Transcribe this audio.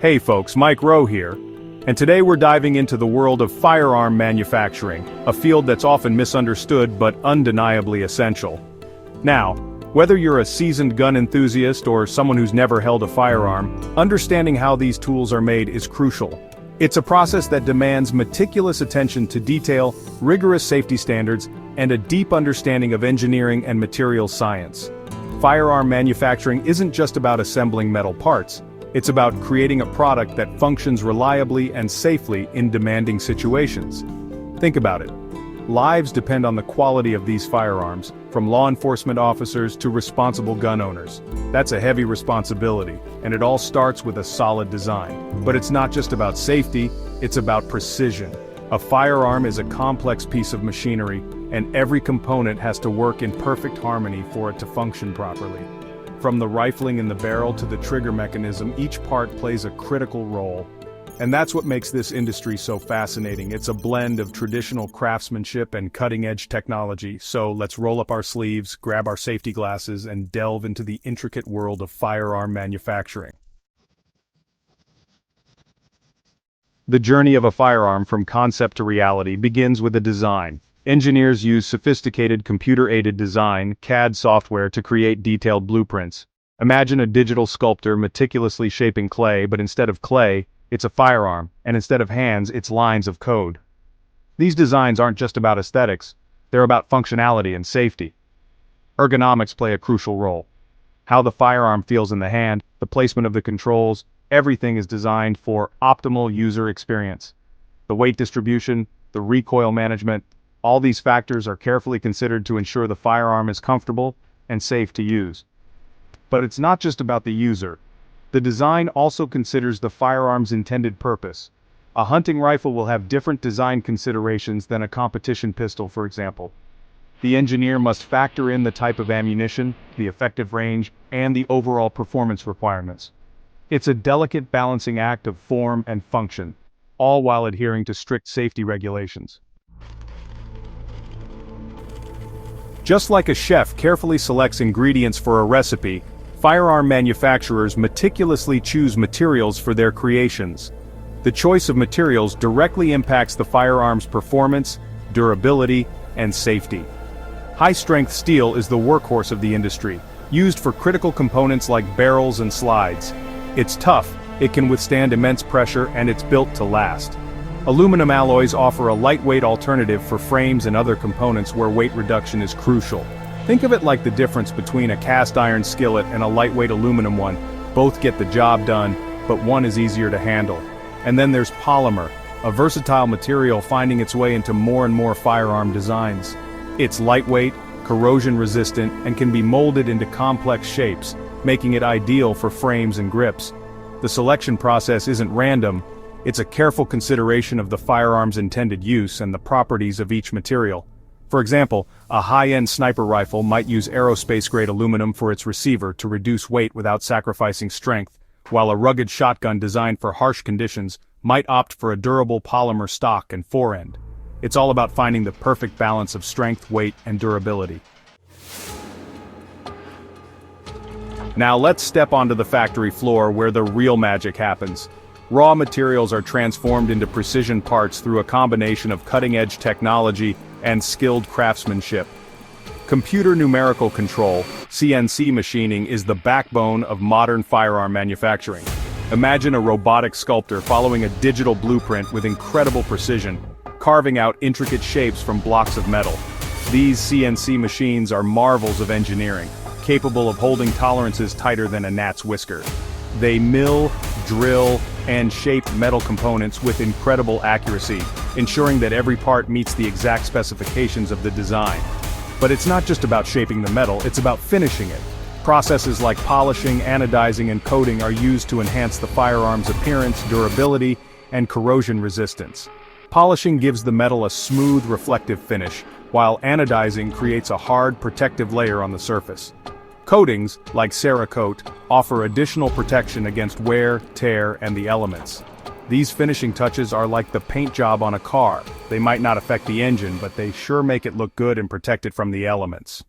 Hey folks, Mike Rowe here, and today we're diving into the world of firearm manufacturing, a field that's often misunderstood but undeniably essential. Now, whether you're a seasoned gun enthusiast or someone who's never held a firearm, understanding how these tools are made is crucial. It's a process that demands meticulous attention to detail, rigorous safety standards, and a deep understanding of engineering and materials science. Firearm manufacturing isn't just about assembling metal parts. It's about creating a product that functions reliably and safely in demanding situations. Think about it. Lives depend on the quality of these firearms, from law enforcement officers to responsible gun owners. That's a heavy responsibility, and it all starts with a solid design. But it's not just about safety, it's about precision. A firearm is a complex piece of machinery, and every component has to work in perfect harmony for it to function properly. From the rifling in the barrel to the trigger mechanism, each part plays a critical role. And that's what makes this industry so fascinating. It's a blend of traditional craftsmanship and cutting-edge technology. So let's roll up our sleeves, grab our safety glasses, and delve into the intricate world of firearm manufacturing. The journey of a firearm from concept to reality begins with a design. Engineers use sophisticated computer-aided design, CAD software, to create detailed blueprints. Imagine a digital sculptor meticulously shaping clay, but instead of clay, it's a firearm, and instead of hands, it's lines of code. These designs aren't just about aesthetics, they're about functionality and safety. Ergonomics play a crucial role. How the firearm feels in the hand, the placement of the controls, everything is designed for optimal user experience. The weight distribution, the recoil management, all these factors are carefully considered to ensure the firearm is comfortable and safe to use. But it's not just about the user. The design also considers the firearm's intended purpose. A hunting rifle will have different design considerations than a competition pistol, for example. The engineer must factor in the type of ammunition, the effective range, and the overall performance requirements. It's a delicate balancing act of form and function, all while adhering to strict safety regulations. Just like a chef carefully selects ingredients for a recipe, firearm manufacturers meticulously choose materials for their creations. The choice of materials directly impacts the firearm's performance, durability, and safety. High-strength steel is the workhorse of the industry, used for critical components like barrels and slides. It's tough, it can withstand immense pressure, and it's built to last. Aluminum alloys offer a lightweight alternative for frames and other components where weight reduction is crucial. Think of it like the difference between a cast iron skillet and a lightweight aluminum one. Both get the job done, but one is easier to handle. And then there's polymer, a versatile material finding its way into more and more firearm designs. It's lightweight, corrosion resistant, and can be molded into complex shapes, making it ideal for frames and grips. The selection process isn't random. It's a careful consideration of the firearm's intended use and the properties of each material. For example, a high-end sniper rifle might use aerospace-grade aluminum for its receiver to reduce weight without sacrificing strength, while a rugged shotgun designed for harsh conditions might opt for a durable polymer stock and forend. It's all about finding the perfect balance of strength, weight, and durability. Now let's step onto the factory floor where the real magic happens. Raw materials are transformed into precision parts through a combination of cutting-edge technology and skilled craftsmanship. Computer numerical control, CNC machining, is the backbone of modern firearm manufacturing. Imagine a robotic sculptor following a digital blueprint with incredible precision, carving out intricate shapes from blocks of metal. These CNC machines are marvels of engineering, capable of holding tolerances tighter than a gnat's whisker. They mill, drill, and shape metal components with incredible accuracy, ensuring that every part meets the exact specifications of the design. But it's not just about shaping the metal, it's about finishing it. Processes like polishing, anodizing, and coating are used to enhance the firearm's appearance, durability, and corrosion resistance. Polishing gives the metal a smooth, reflective finish, while anodizing creates a hard, protective layer on the surface. Coatings, like Cerakote, offer additional protection against wear, tear, and the elements. These finishing touches are like the paint job on a car. They might not affect the engine, but they sure make it look good and protect it from the elements.